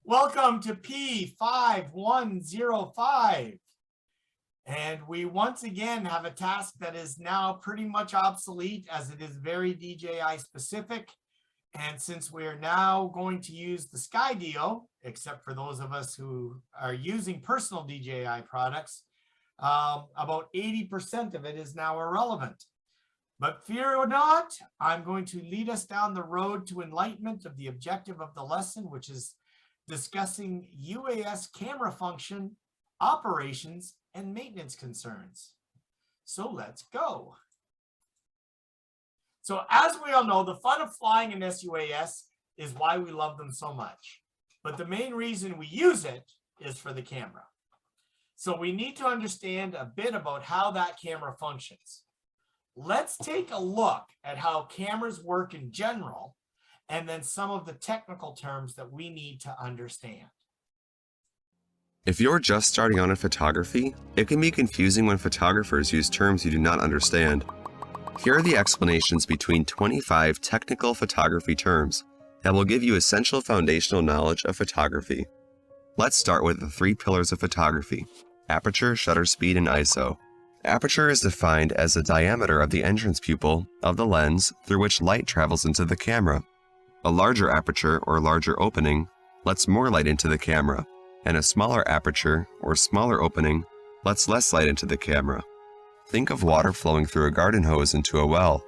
Welcome to P5105. And we once again have a task that is now pretty much obsolete as it is very DJI specific. And since we're now going to use the Skydio, except for those of us who are using personal DJI products, about 80% of it is now irrelevant. But fear not, I'm going to lead us down the road to enlightenment of the objective of the lesson, which is discussing UAS camera function, operations, and maintenance concerns. So let's go. So as we all know, the fun of flying an SUAS is why we love them so much. But the main reason we use it is for the camera. So we need to understand a bit about how that camera functions. Let's take a look at how cameras work in general, and then some of the technical terms that we need to understand. If you're just starting out in photography, it can be confusing when photographers use terms you do not understand. Here are the explanations between 25 technical photography terms that will give you essential foundational knowledge of photography. Let's start with the three pillars of photography: aperture, shutter speed, and ISO. Aperture is defined as the diameter of the entrance pupil of the lens through which light travels into the camera. A larger aperture or larger opening lets more light into the camera, and a smaller aperture or smaller opening lets less light into the camera. Think of water flowing through a garden hose into a well.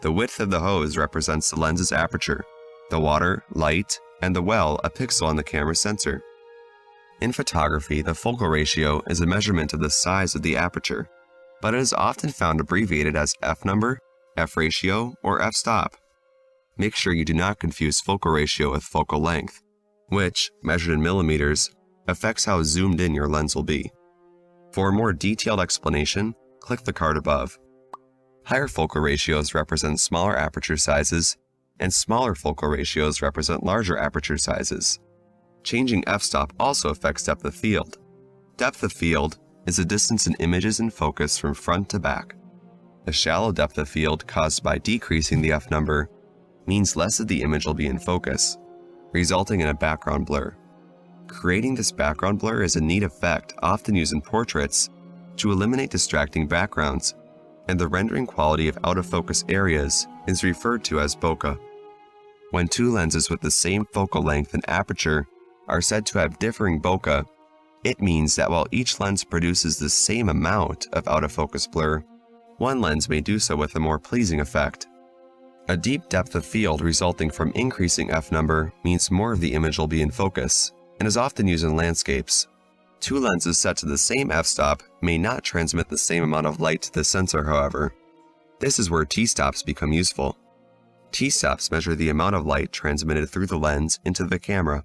The width of the hose represents the lens's aperture, the water, light, and the well a pixel on the camera sensor. In photography, the focal ratio is a measurement of the size of the aperture, but it is often found abbreviated as f-number, f-ratio, or f-stop. Make sure you do not confuse focal ratio with focal length, which, measured in millimeters, affects how zoomed in your lens will be. For a more detailed explanation, click the card above. Higher focal ratios represent smaller aperture sizes, and smaller focal ratios represent larger aperture sizes. Changing f-stop also affects depth of field. Depth of field is the distance in images in focus from front to back. A shallow depth of field caused by decreasing the f-number means less of the image will be in focus, resulting in a background blur. Creating this background blur is a neat effect often used in portraits to eliminate distracting backgrounds, and the rendering quality of out-of-focus areas is referred to as bokeh. When two lenses with the same focal length and aperture are said to have differing bokeh, it means that while each lens produces the same amount of out-of-focus blur, one lens may do so with a more pleasing effect. A deep depth of field resulting from increasing f-number means more of the image will be in focus, and is often used in landscapes. Two lenses set to the same f-stop may not transmit the same amount of light to the sensor, however. This is where t-stops become useful. T-stops measure the amount of light transmitted through the lens into the camera.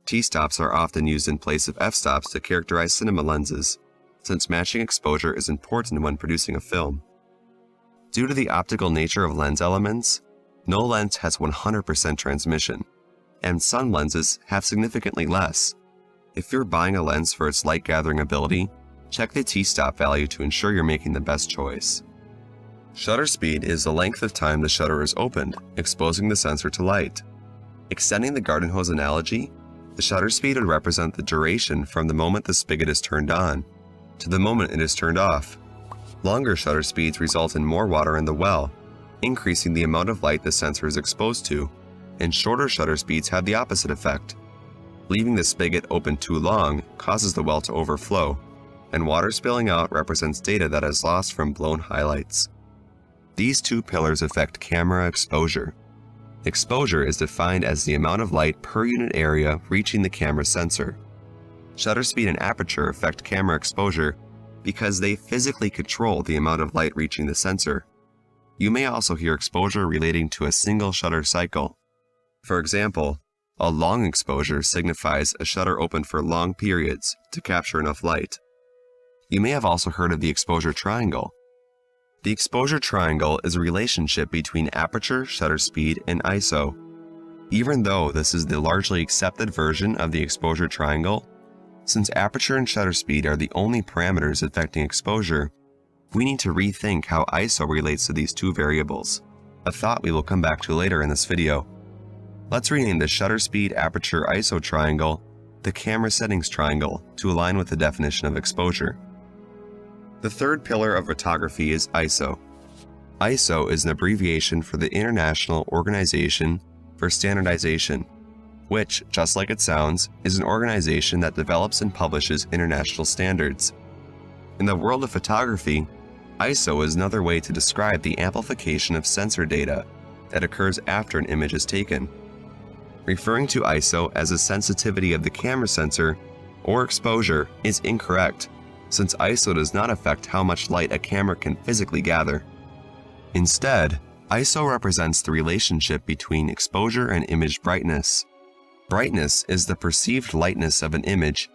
T-stops are often used in place of f-stops to characterize cinema lenses, since matching exposure is important when producing a film. Due to the optical nature of lens elements, no lens has 100% transmission, and some lenses have significantly less. If you're buying a lens for its light gathering ability, check the t-stop value to ensure you're making the best choice. Shutter speed is the length of time the shutter is opened, exposing the sensor to light. Extending the garden hose analogy, the shutter speed would represent the duration from the moment the spigot is turned on to the moment it is turned off. Longer shutter speeds result in more water in the well, increasing the amount of light the sensor is exposed to, and shorter shutter speeds have the opposite effect. Leaving the spigot open too long causes the well to overflow, and water spilling out represents data that is lost from blown highlights. These two pillars affect camera exposure. Exposure is defined as the amount of light per unit area reaching the camera sensor. Shutter speed and aperture affect camera exposure because they physically control the amount of light reaching the sensor. You may also hear exposure relating to a single shutter cycle. For example, a long exposure signifies a shutter open for long periods to capture enough light. You may have also heard of the exposure triangle. The exposure triangle is a relationship between aperture, shutter speed, and ISO. Even though this is the largely accepted version of the exposure triangle, since aperture and shutter speed are the only parameters affecting exposure, we need to rethink how ISO relates to these two variables, a thought we will come back to later in this video. Let's rename the shutter speed aperture ISO triangle the camera settings triangle to align with the definition of exposure. The third pillar of photography is ISO. ISO is an abbreviation for the International Organization for Standardization, which, just like it sounds, is an organization that develops and publishes international standards. In the world of photography, ISO is another way to describe the amplification of sensor data that occurs after an image is taken. Referring to ISO as a sensitivity of the camera sensor or exposure is incorrect, since ISO does not affect how much light a camera can physically gather. Instead, ISO represents the relationship between exposure and image brightness. Brightness is the perceived lightness of an image,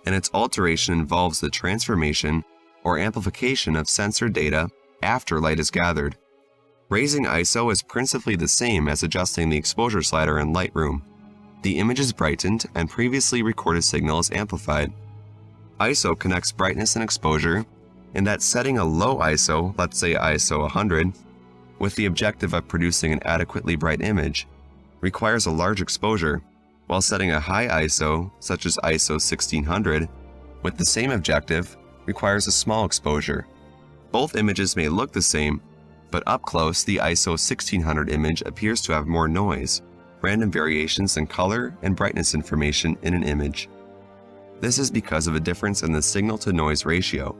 and its alteration involves the transformation or amplification of sensor data after light is gathered. Raising ISO is principally the same as adjusting the exposure slider in Lightroom. The image is brightened and previously recorded signal is amplified. ISO connects brightness and exposure in that setting a low ISO, let's say ISO 100, with the objective of producing an adequately bright image, requires a large exposure, while setting a high ISO, such as ISO 1600, with the same objective, requires a small exposure. Both images may look the same, but up close the ISO 1600 image appears to have more noise, random variations in color and brightness information in an image. This is because of a difference in the signal-to-noise ratio.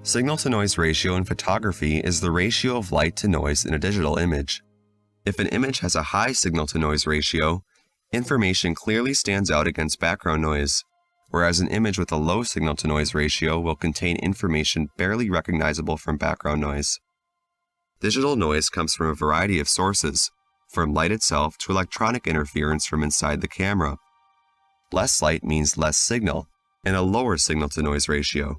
Signal-to-noise ratio in photography is the ratio of light to noise in a digital image. If an image has a high signal-to-noise ratio, information clearly stands out against background noise, whereas an image with a low signal-to-noise ratio will contain information barely recognizable from background noise. Digital noise comes from a variety of sources, from light itself to electronic interference from inside the camera. Less light means less signal, and a lower signal-to-noise ratio.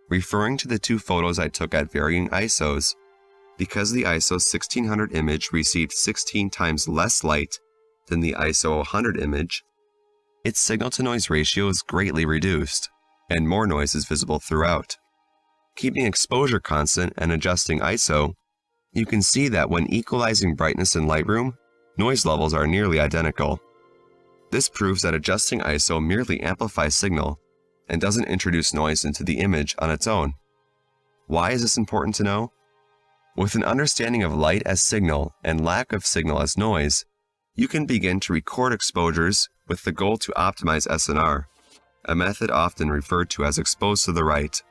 Referring to the two photos I took at varying ISOs, because the ISO 1600 image received 16 times less light than the ISO 100 image, its signal-to-noise ratio is greatly reduced, and more noise is visible throughout. Keeping exposure constant and adjusting ISO, you can see that when equalizing brightness in Lightroom, noise levels are nearly identical. This proves that adjusting ISO merely amplifies signal and doesn't introduce noise into the image on its own. Why is this important to know? With an understanding of light as signal and lack of signal as noise, you can begin to record exposures with the goal to optimize SNR, a method often referred to as exposed to the right.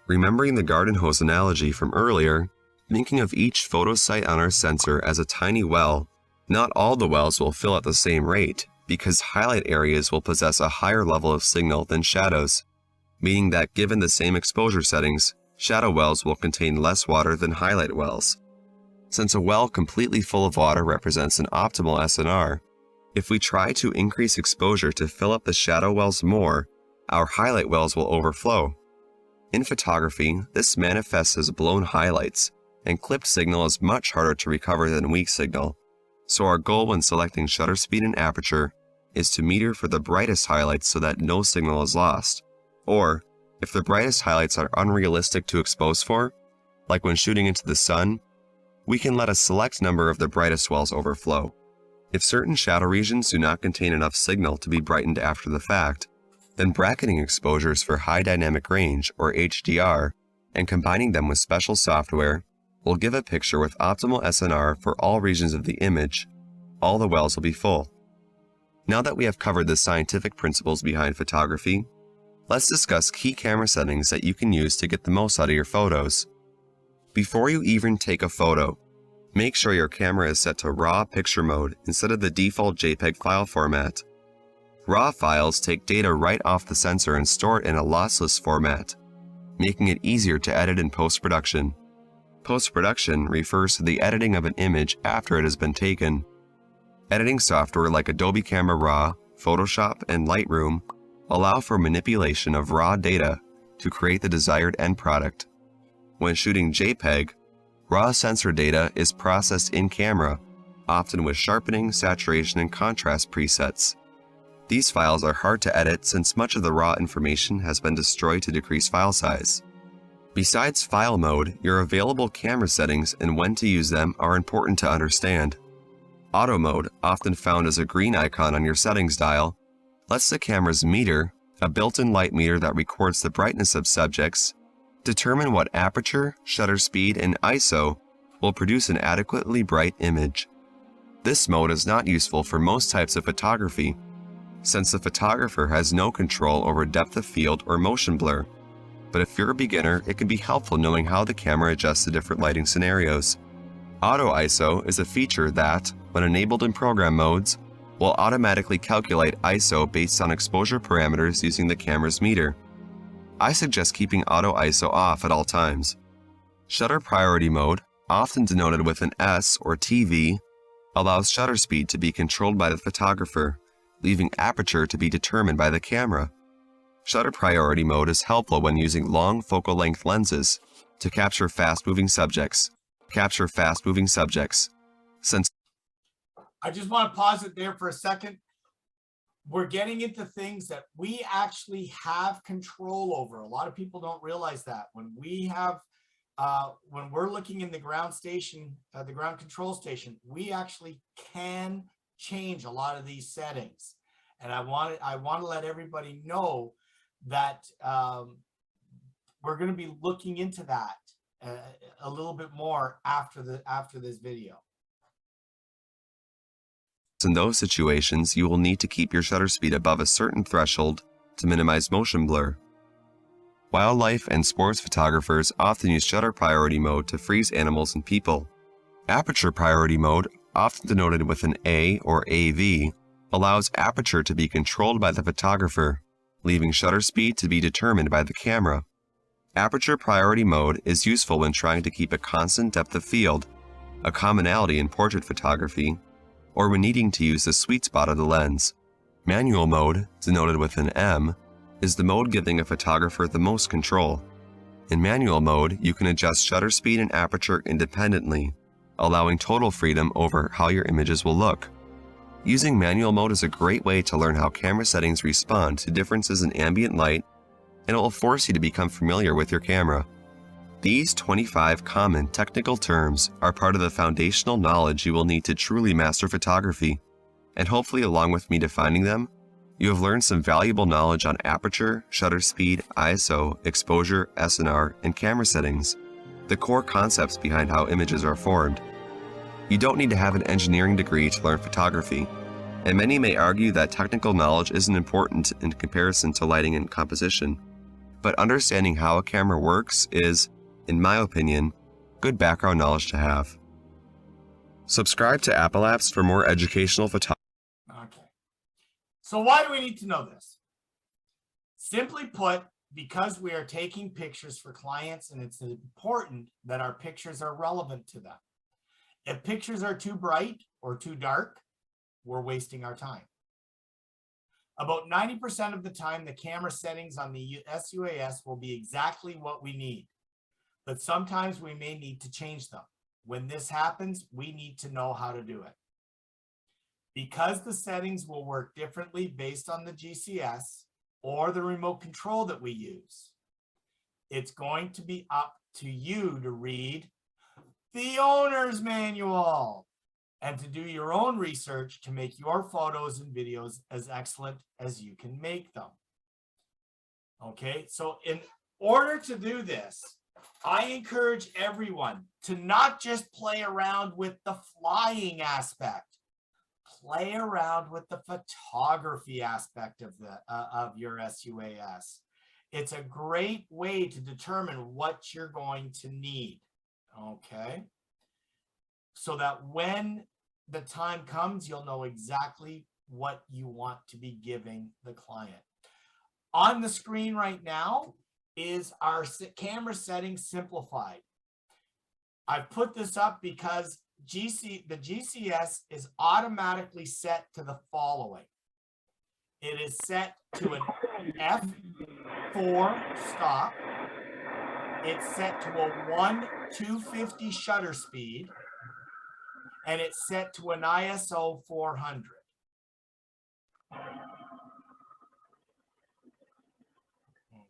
Remembering the garden hose analogy from earlier, thinking of each photo site on our sensor as a tiny well, not all the wells will fill at the same rate because highlight areas will possess a higher level of signal than shadows, meaning that given the same exposure settings, shadow wells will contain less water than highlight wells. Since a well completely full of water represents an optimal SNR, if we try to increase exposure to fill up the shadow wells more, our highlight wells will overflow. In photography, this manifests as blown highlights, and clipped signal is much harder to recover than weak signal. So our goal when selecting shutter speed and aperture is to meter for the brightest highlights so that no signal is lost. Or, if the brightest highlights are unrealistic to expose for, like when shooting into the sun, we can let a select number of the brightest wells overflow. If certain shadow regions do not contain enough signal to be brightened after the fact, then bracketing exposures for high dynamic range, or HDR, and combining them with special software will give a picture with optimal SNR for all regions of the image. All the wells will be full. Now that we have covered the scientific principles behind photography, let's discuss key camera settings that you can use to get the most out of your photos. Before you even take a photo, make sure your camera is set to RAW picture mode instead of the default JPEG file format. RAW files take data right off the sensor and store it in a lossless format, making it easier to edit in post-production. Post-production refers to the editing of an image after it has been taken. Editing software like Adobe Camera Raw, Photoshop, and Lightroom allow for manipulation of raw data to create the desired end product. When shooting JPEG, raw sensor data is processed in camera, often with sharpening, saturation, and contrast presets. These files are hard to edit since much of the raw information has been destroyed to decrease file size. Besides file mode, your available camera settings and when to use them are important to understand. Auto mode, often found as a green icon on your settings dial, lets the camera's meter, a built-in light meter that records the brightness of subjects, determine what aperture, shutter speed, and ISO will produce an adequately bright image. This mode is not useful for most types of photography, since the photographer has no control over depth of field or motion blur. But if you're a beginner, it can be helpful knowing how the camera adjusts to different lighting scenarios. Auto ISO is a feature that, when enabled in program modes, will automatically calculate ISO based on exposure parameters using the camera's meter. I suggest keeping Auto ISO off at all times. Shutter priority mode, often denoted with an S or TV, allows shutter speed to be controlled by the photographer, leaving aperture to be determined by the camera. Shutter priority mode is helpful when using long focal length lenses to capture fast-moving subjects. Since I just want to pause it there for a second. We're getting into things that we actually have control over. A lot of people don't realize that when we're looking in the ground station, the ground control station, we actually can change a lot of these settings. And I want to let everybody know that we're going to be looking into that a little bit more after this video. in those situations, you will need to keep your shutter speed above a certain threshold to minimize motion blur. Wildlife and sports photographers often use shutter priority mode to freeze animals and people. Aperture priority mode, often denoted with an A or AV, allows aperture to be controlled by the photographer, leaving shutter speed to be determined by the camera. Aperture priority mode is useful when trying to keep a constant depth of field, a commonality in portrait photography, or when needing to use the sweet spot of the lens. Manual mode, denoted with an M, is the mode giving a photographer the most control. In manual mode, you can adjust shutter speed and aperture independently, allowing total freedom over how your images will look. Using manual mode is a great way to learn how camera settings respond to differences in ambient light, and it will force you to become familiar with your camera. These 25 common technical terms are part of the foundational knowledge you will need to truly master photography, and hopefully along with me defining them, you have learned some valuable knowledge on aperture, shutter speed, ISO, exposure, SNR, and camera settings, the core concepts behind how images are formed. You don't need to have an engineering degree to learn photography, and many may argue that technical knowledge isn't important in comparison to lighting and composition, but understanding how a camera works is, in my opinion, good background knowledge to have. Subscribe to Apple Apps for more educational photography. Okay. So why do we need to know this? Simply put, because we are taking pictures for clients, and it's important that our pictures are relevant to them. If pictures are too bright or too dark, we're wasting our time. About 90% of the time, the camera settings on the SUAS will be exactly what we need, but sometimes we may need to change them. When this happens, we need to know how to do it. Because the settings will work differently based on the GCS or the remote control that we use, it's going to be up to you to read the owner's manual and to do your own research to make your photos and videos as excellent as you can make them. Okay, so in order to do this, I encourage everyone to not just play around with the flying aspect, play around with the photography aspect of your SUAS. It's a great way to determine what you're going to need. Okay, so that when the time comes, you'll know exactly what you want to be giving the client. On the screen right now is our camera settings simplified. I've put this up because the GCS is automatically set to the following. It is set to an f4 stop. It's set to a 1/250 shutter speed, and it's set to an ISO 400.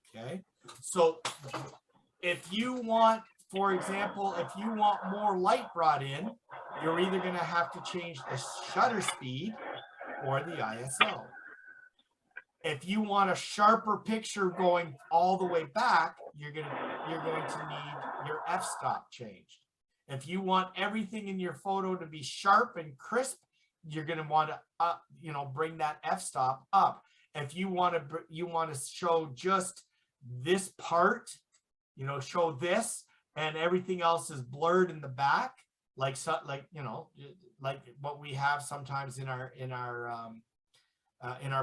Okay, so if you want, for example, if you want more light brought in, you're either going to have to change the shutter speed or the ISO. If you want a sharper picture going all the way back, you're going to need your f-stop changed. If you want everything in your photo to be sharp and crisp, you're going to want to bring that f-stop up. If you want to show just this part, show this, and everything else is blurred in the back, like what we have sometimes in our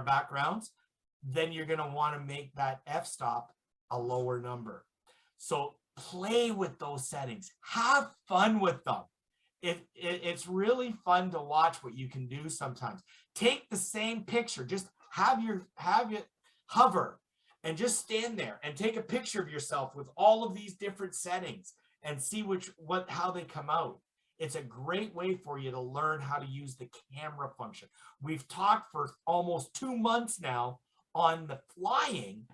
backgrounds, then you're going to want to make that f-stop a lower number. So play with those settings, have fun with them. It's really fun to watch what you can do sometimes. Take the same picture, just have it hover and just stand there and take a picture of yourself with all of these different settings and see how they come out. It's a great way for you to learn how to use the camera function. We've talked for almost 2 months now on the flying.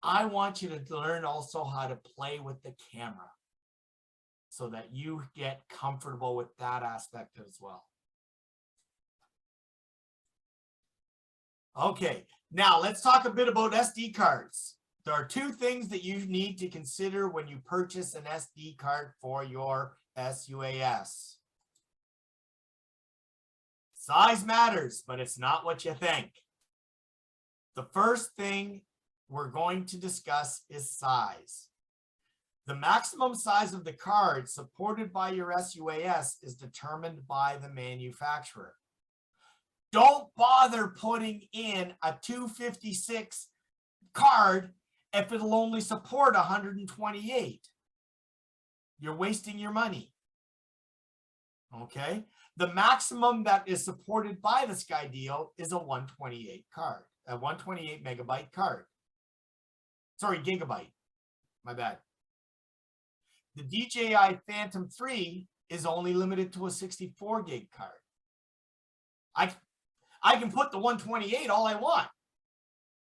I want you to learn also how to play with the camera so that you get comfortable with that aspect as well. Okay, now let's talk a bit about SD cards. There are 2 things that you need to consider when you purchase an SD card for your SUAS. Size matters, but it's not what you think. The first thing we're going to discuss is size. The maximum size of the card supported by your SUAS is determined by the manufacturer. Don't bother putting in a 256 card if it'll only support 128. You're wasting your money. Okay? The maximum that is supported by the Skydio is a 128 card, a 128 megabyte card. Sorry, gigabyte. My bad. The DJI Phantom 3 is only limited to a 64 gig card. I can put the 128 all I want.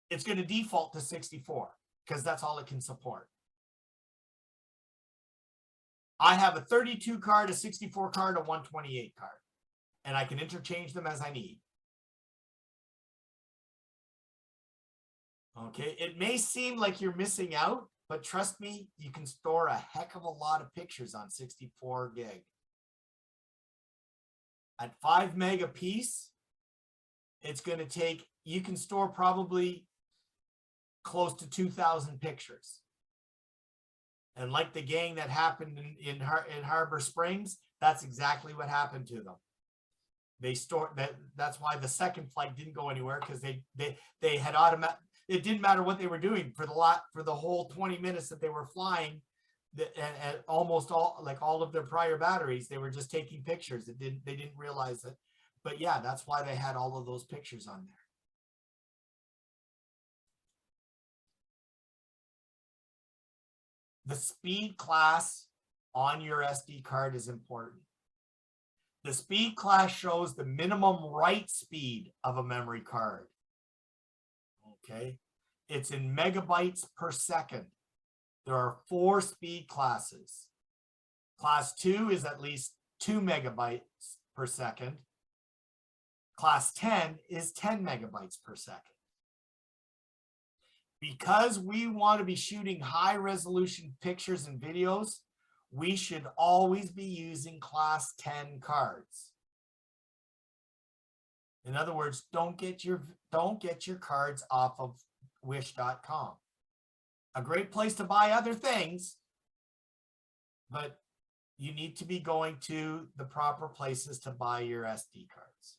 It's going to default to 64 because that's all it can support. I have a 32 card, a 64 card, a 128 card, and I can interchange them as I need. Okay, it may seem like you're missing out, but trust me, you can store a heck of a lot of pictures on 64 gig. At 5 meg a piece, it's going to take, you can store probably close to 2,000 pictures. And like the gang that happened in Harbor Springs, that's exactly what happened to them. They stored that. That's why the second flight didn't go anywhere, because they had automatic. It didn't matter what they were doing for the whole 20 minutes that they were flying, and almost all of their prior batteries, they were just taking pictures. They didn't realize it. But yeah, that's why they had all of those pictures on there. The speed class on your SD card is important. The speed class shows the minimum write speed of a memory card. Okay, it's in megabytes per second. There are 4 speed classes. Class 2 is at least 2 megabytes per second. Class 10 is 10 megabytes per second. Because we want to be shooting high resolution pictures and videos, we should always be using class 10 cards. In other words, don't get your cards off of wish.com. A great place to buy other things, but you need to be going to the proper places to buy your SD cards.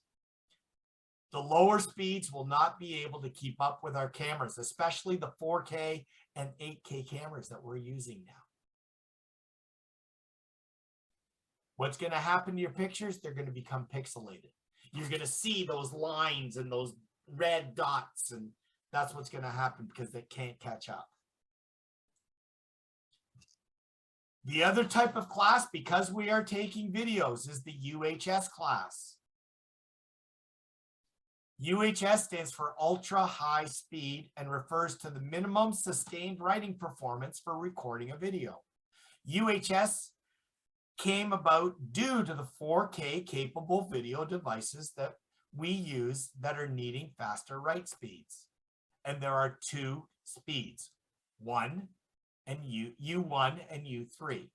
The lower speeds will not be able to keep up with our cameras, especially the 4K and 8K cameras that we're using now. What's going to happen to your pictures? They're going to become pixelated. You're going to see those lines and those red dots, and that's what's going to happen because they can't catch up. The other type of class, because we are taking videos, is the UHS class. UHS stands for ultra high speed and refers to the minimum sustained writing performance for recording a video. UHS came about due to the 4K capable video devices that we use that are needing faster write speeds. And there are two speeds, U1 and U3.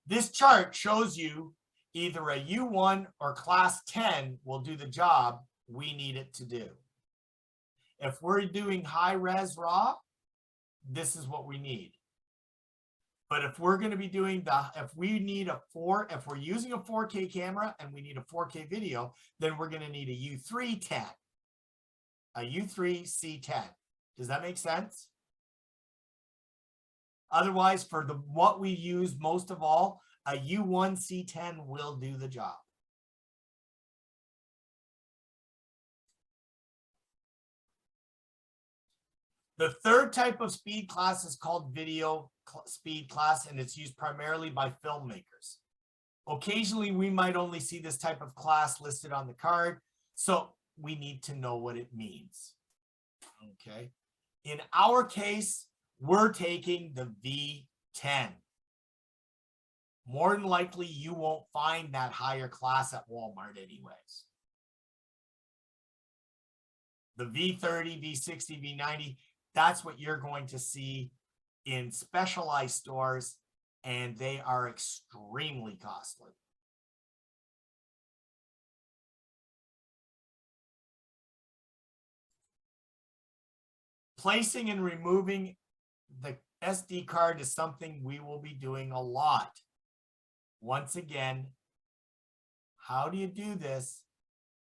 This chart shows you either a U1 or class 10 will do the job we need it to do. If we're doing high res raw, this is what we need. But if we're going to be doing if we're using a 4K camera and we need a 4K video, then we're going to need a U310, a U3C10. Does that make sense? Otherwise, for what we use most of all, a U1C10 will do the job. The third type of speed class is called video speed class, and it's used primarily by filmmakers. Occasionally, we might only see this type of class listed on the card, so we need to know what it means. Okay. In our case, we're taking the V10. More than likely, you won't find that higher class at Walmart anyways. The V30, V60, V90, that's what you're going to see in specialized stores, and they are extremely costly. Placing and removing the SD card is something we will be doing a lot. Once again, how do you do this?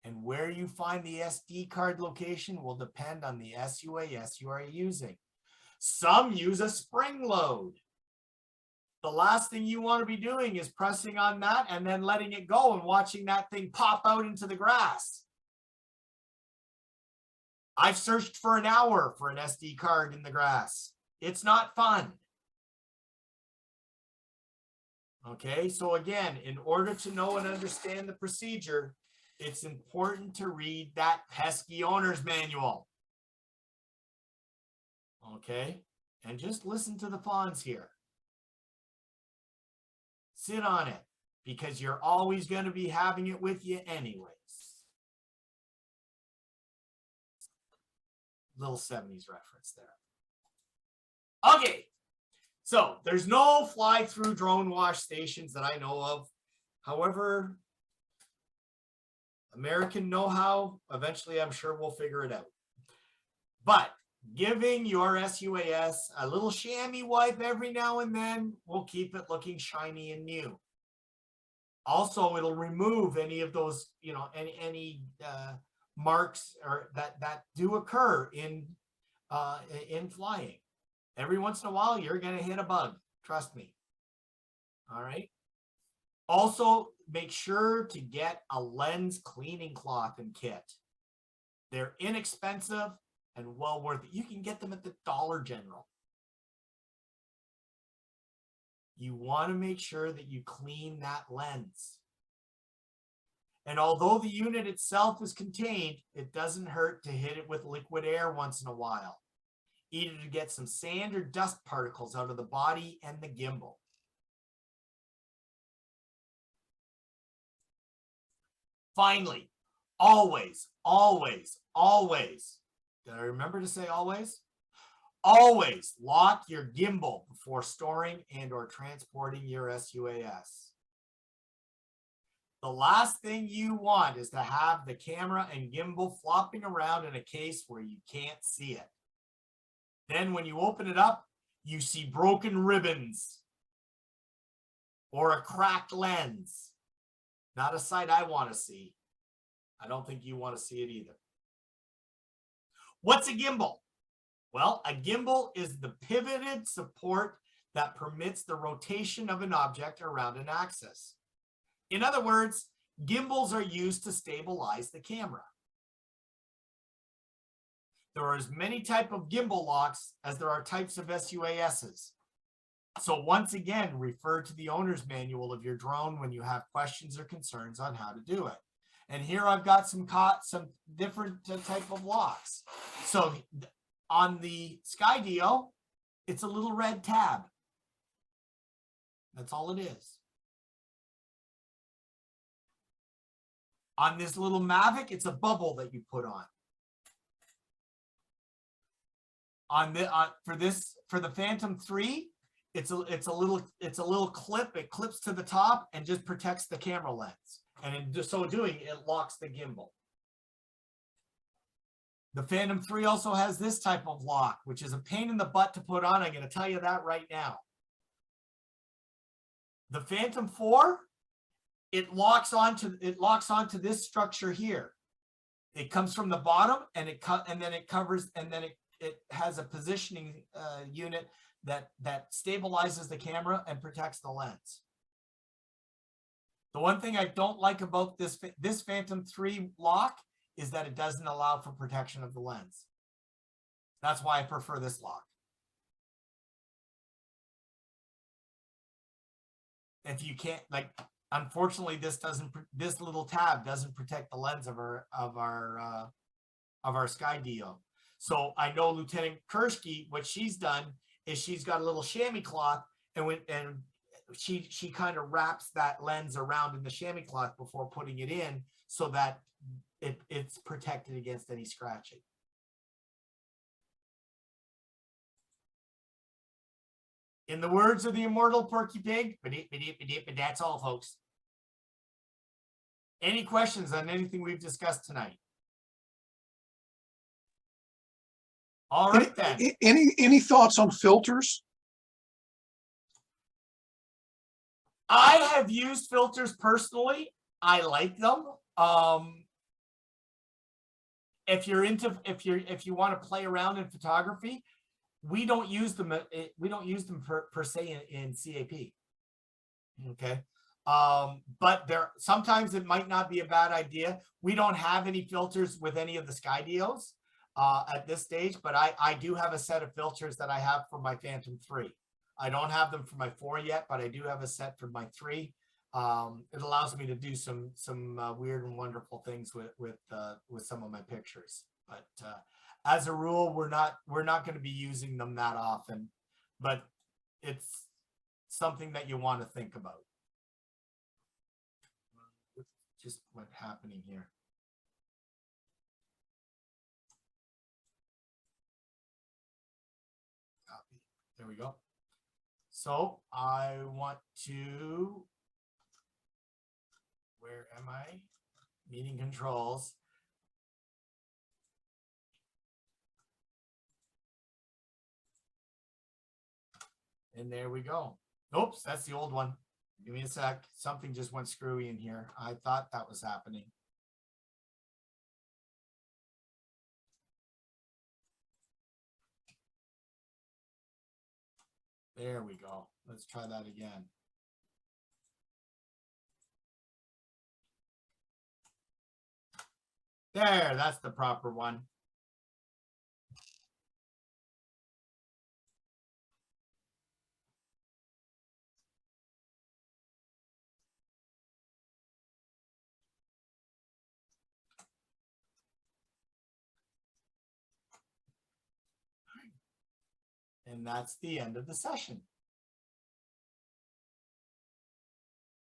And where you find the SD card location will depend on the SUAS you are using. Some use a spring load. The last thing you want to be doing is pressing on that and then letting it go and watching that thing pop out into the grass. I've searched for an hour for an SD card in the grass. It's not fun. Okay, so again, in order to know and understand the procedure, it's important to read that pesky owner's manual. Okay, and just listen to the fonts here. Sit on it, because you're always going to be having it with you anyways. Little 70s reference there. Okay, so there's no fly-through drone wash stations that I know of. However, American know-how, eventually I'm sure we'll figure it out. But giving your SUAS a little chamois wipe every now and then will keep it looking shiny and new. Also, it'll remove any of those, any marks or that do occur in flying. Every once in a while, you're going to hit a bug. Trust me. All right. Also, make sure to get a lens cleaning cloth and kit. They're inexpensive and well worth it. You can get them at the Dollar General. You want to make sure that you clean that lens. And although the unit itself is contained, it doesn't hurt to hit it with liquid air once in a while, either to get some sand or dust particles out of the body and the gimbal. Finally, always, did I remember to say always? Always lock your gimbal before storing and or transporting your SUAS. The last thing you want is to have the camera and gimbal flopping around in a case where you can't see it. Then when you open it up, you see broken ribbons or a cracked lens. Not a sight I want to see. I don't think you want to see it either. What's a gimbal? Well, a gimbal is the pivoted support that permits the rotation of an object around an axis. In other words, gimbals are used to stabilize the camera. There are as many types of gimbal locks as there are types of SUASs. So once again, refer to the owner's manual of your drone when you have questions or concerns on how to do it. And here I've got some different type of locks. So on the Skydio, it's a little red tab. That's all it is. On this little Mavic, it's a bubble that you put on. On the for the Phantom 3, it's a little clip. It clips to the top and just protects the camera lens. And in so doing, it locks the gimbal. The Phantom 3 also has this type of lock, which is a pain in the butt to put on. I'm going to tell you that right now. The Phantom 4, it locks onto this structure here. It comes from the bottom and it covers, and then it has a positioning unit that stabilizes the camera and protects the lens. The one thing I don't like about this Phantom 3 lock is that it doesn't allow for protection of the lens. That's why I prefer this lock. If you can't, like, unfortunately, this little tab doesn't protect the lens of our Sky Dio. So I know Lieutenant Kershke, what she's done is she's got a little chamois cloth, and she kind of wraps that lens around in the chamois cloth before putting it in, so that it's protected against any scratching. In the words of the immortal Porky Pig, but that's all, folks. Any questions on anything we've discussed tonight? All right, then. Any thoughts on filters? I have used filters personally. I like them. If you want to play around in photography, we don't use them. We don't use them per se in CAP. Okay. But sometimes it might not be a bad idea. We don't have any filters with any of the Sky Dios at this stage, but I do have a set of filters that I have for my Phantom 3. I don't have them for my 4 yet, but I do have a set for my 3. It allows me to do some weird and wonderful things with some of my pictures. But as a rule, we're not going to be using them that often. But it's something that you want to think about. Just what's happening here. Copy. There we go. So I want to, where am I? Meeting controls. And there we go. Oops, that's the old one. Give me a sec. Something just went screwy in here. I thought that was happening. There we go. Let's try that again. There, that's the proper one. And that's the end of the session.